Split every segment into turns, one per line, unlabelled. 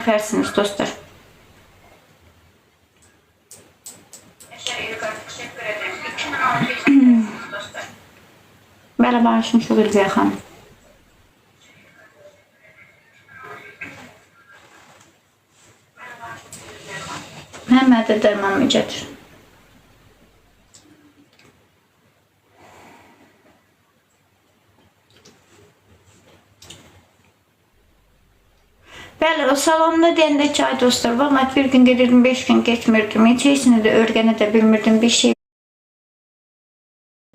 Nəfərsiniz dostlar. Bəli, bağışın şu Ülviyə xanım. Həmə də dərmanımı gətir. Bəli, o salonda deyəndə ki, ay dostlar, vallahi bir gün gedirdim, 5 gün geçmirdim. Heç heyisini də örgənə də bilmirdim, bir şey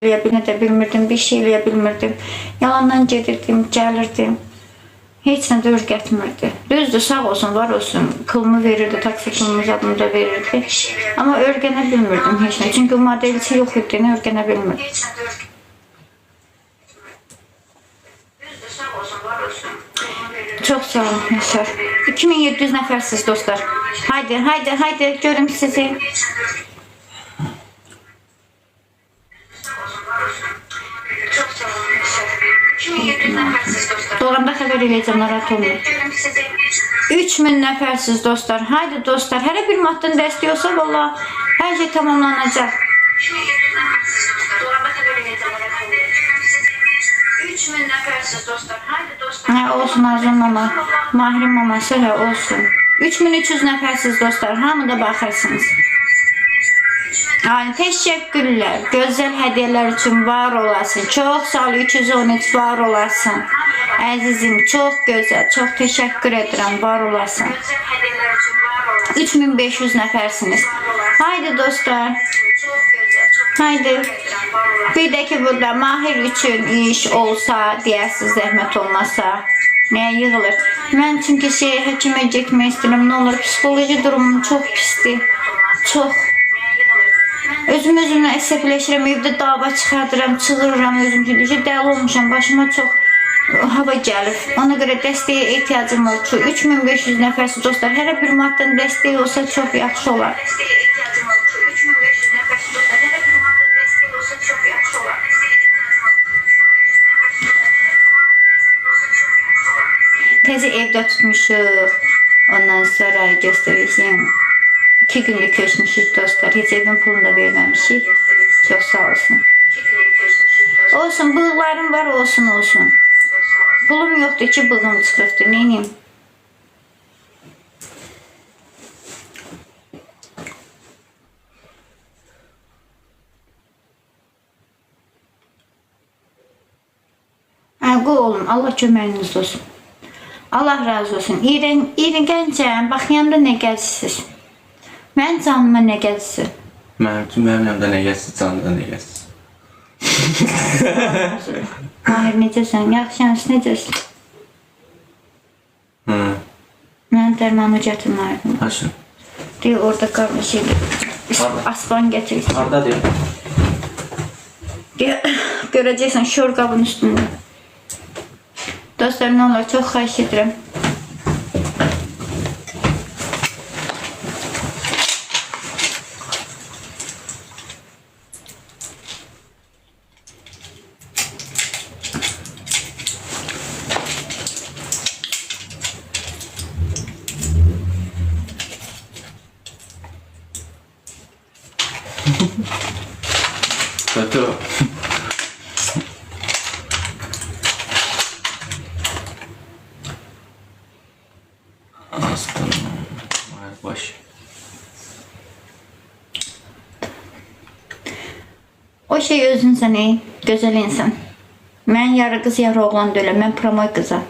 bilmirdim, bir şey eləyə bilmirdim. Yalandan gedirdim, gəlirdim. Heç nə də örgətmirdi. Düzdür, sağ olsun, var olsun. Kılımı verirdi, taksi kılımı adını da verirdi. Amma örgənə bilmirdim heç nə. Çünki modelisi yox idi, nə örgənə bilmirdim. Çok sağ olun Yaşar. 2700 nəfərsiz dostlar. Haydi, haydi, haydi, görüm sizi. Doğanda xəbər eləyəcəm, narahat olmayın. 3000 nəfərsiz dostlar. Haydi dostlar, hər bir maddən dəstək olsa valla hər şey tamamlanacaq. 3000 nəfərsiz dostlar. Haydi dostlar. Hə, olsun Arzun mama. Mahirin maması hə, olsun. 3300 nəfərsiz dostlar. Hamı da baxırsınız. Yani teşekkürler. Güzel hediyeler için var olasın. Çok sağ ol. 313 var olasın. Əzizim, çok güzel. Çok teşekkür ederim. Var olasın. 3500 nəfərsiniz. Haydi dostlar. Haydi. Bir de ki burada Mahir üçün iş olsa, deyəsiz zəhmət olmasa. Nəyə yığılır? Mən çünki həkimə getmək istəyirəm. Nə olur? Psixoloji durumum çox pisdir. Çox. Özümlə əsəbləşirəm, evdə dava çıxardıram, çığırıram özüm ki, dəli olmuşam, başıma çox hava gəlir. Ona görə dəstəyə ehtiyacım var. 3500 nəfərsiz dostlar, hər bir maddən dəstək olsa çox yaxşı olar. Təzə evdə tutmuşuq. Ondan sonra göstərəcəyim. 2 günlük köçmüşük dostlar. Heç evin pulunu da verməmişik. Çox sağ olsun. Olsun, bığlarım var, olsun, olsun. Pulum yoxdur ki, bığım çıxıqdır. Neyim? Qoy oğlum, Allah köməyiniz olsun. Allah razı olsun. İri gəncəm, baxıyanda nə gəlsiniz? Mən canıma nə gəlsin?
Mənim yanımda nə gəlsin, canımda nə gəlsin?
Mahir, necəsən? Yaxşıyam, necəsən? Mən dərmanı gətirməyirdim.
Haşım.
Deyir, orada qalmış şeydir. Aslan gətirirsin.
Harada deyir?
Görəcəksən, şor qabın üstündə. Dostlar, nə olur, çox xahiş edirəm.
Götür o. Aslanım. Baş.
O şey özünsən ey, gözəl insan. Mən yarı qız, yarı oğlan deyiləm, mən promoy qızam.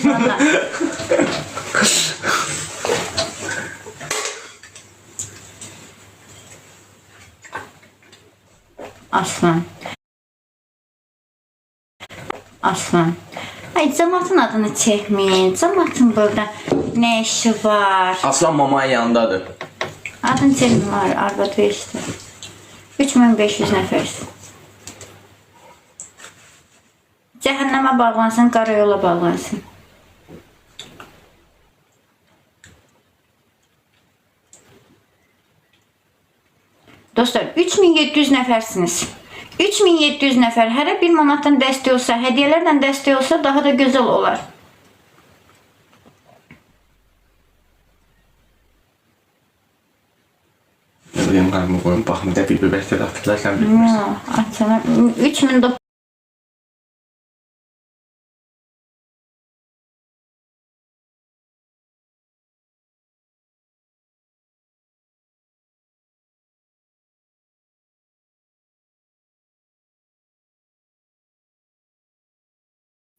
Valla. Aslan. Aslan. Ay, cəmatın adını çəkməyin. Cəmatın burada nə işi var?
Aslan mamanın yanındadır.
Adını çəkməyin var, arvad veşdir. 3500 nəfərsin. Cəhənnəmə bağlansın, qarayola bağlansın. Dostlar, 3700 nəfərsiniz. 3700 nəfər, hərə bir manatdan dəstək olsa, hədiyyələrlə dəstək olsa daha da gözəl olar.
Benim kanımı koyun. Bakın bir de bir bebekte de hatırlarsan bilmirsin.
Açana 3000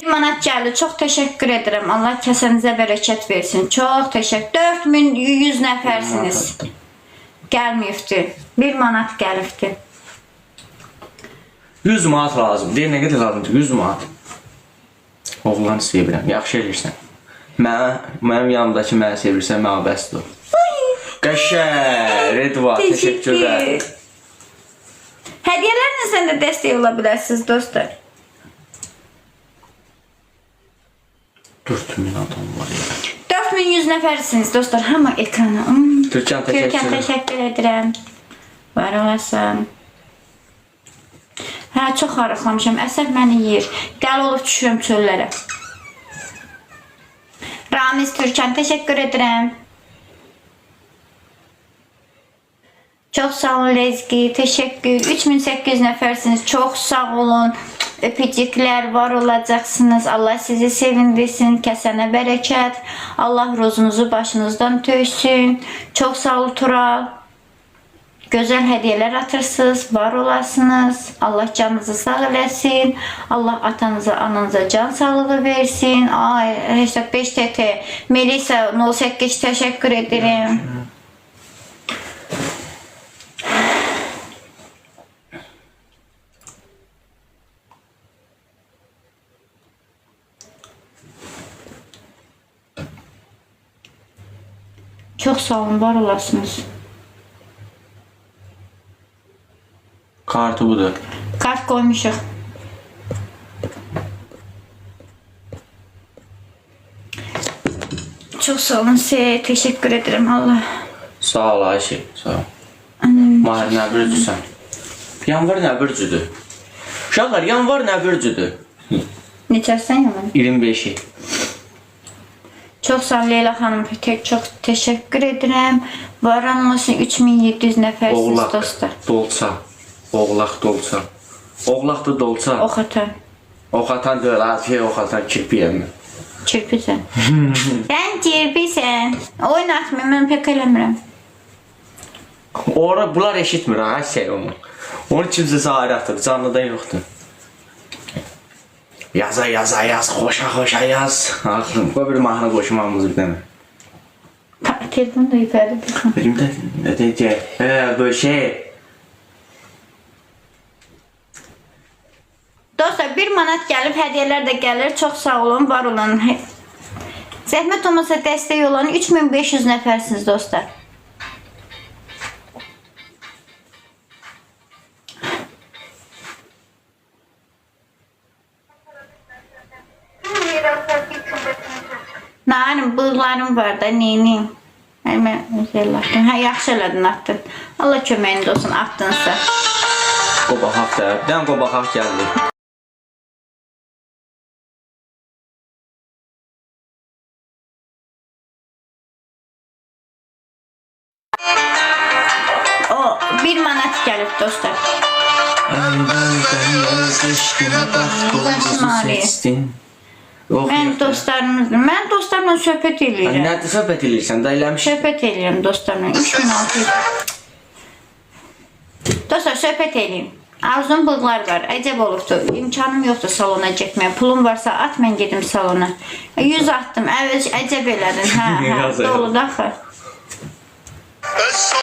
manat geldi. Çok teşekkür ederim. Allah kesenize bereket versin. Çok teşekkür. 4100 nəfərsiniz. Gelmeyifti. 1 manat gelifti.
100 manat lazım. Deyir, nə qədər lazımdır? 100 manat. Oğlan sevirəm. Yaxşı eləyirsən. Mənim yanımdakı məni sevirsən, mənə bəsdir. Qəşəng. Redva, təşəkkürlər.
Hediyelerle sen de destek olabilirsiniz dostlar.
4000 adam var ya.
4100 nəfərsiniz dostlar. Hamı ekrana.
Türkan,
Türkan
təşəkkür.
teşekkür ederim. Var olasın. Hə, çox arıqlamışam. Əsəb məni yeyir. Dəli olub düşürəm çöllərə. Ramiz Türkan teşekkür ederim. Çok sağ olun Lezgi. Teşekkür. 3800 nəfərsiniz. Çok sağ olun. Öpücükler var olacaksınız. Allah sizi sevindirsin. Kesene bereket. Allah rozunuzu başınızdan töysün. Çok sağ ol Tural. Güzel hediyeler atırsınız. Var olasınız. Allah canınızı sağ eləsin. Allah atanıza, ananıza can sağlığı versin. Ay, hashtag 5 TT. Melisa 08 teşekkür ederim. Çok sağ olun, var olasınız.
Kartı budur.
Kart koymuşuq. Çok sağ olun size, teşekkür ederim Allah.
Sağ ol Ayşe, sağ ol. Mahir nə bürcüsən? Yanvar nə bürcüdür? Uşaqlar, yanvar nə bürcüdür?
Neçəsən yaman?
25'i.
Çok sağ ol Leyla Hanım, çok teşekkür ederim. Var olmasın 3700 nəfərsiniz
Oğlaq,
dostlar.
dolça. Oğlaq, dolça. Oğlaq da dolça.
Ox atan,
Ox atan deyil, az şey ox atan kirpi yemir.
kirpisən. Sən kirpisən. Oyun atmayım, mən pek eləmirəm.
Ora bunlar eşitmir ha şey onu. Onu kimsə zahir atır, canlıda yoxdur. Yaza yaza yaz, xoşa xoşa yaz. Aklım, bu bir mahnı qoşmamız bir dənə.
Telefonu da yukarıda dursun.
Benim de ne diyeceğim? Böyle şey.
Dostlar 1 manat gelip hediyeler de gelir. Çok sağ olun, var olun. Zəhmət olmasa destek olan 3500 nəfərsiniz dostlar. Narim, bığlarım var da, neyini? Mən güzel attın. Ha, yaxşı elədin attın. Allah köməyində olsun, attınsa.
Qobaqaq da. Bir dənə qobaqaq gəldi.
O 1 manat gəlib dostlar. Başım ağrıyor. Mən dostlarımla söhbət eləyirəm.
Nədir söhbət eləyirsən? Da eləmiş.
Söhbət eləyirəm dostlarımla. 3600. Dostlar söhbət eləyim. Arzum bığlar var. Əcəb olubdur. İmkanım yoxdur salona getməyə. Pulum varsa at, mən gedim salona. 100 attım. Əcəb elədin. Hə, doludur axı.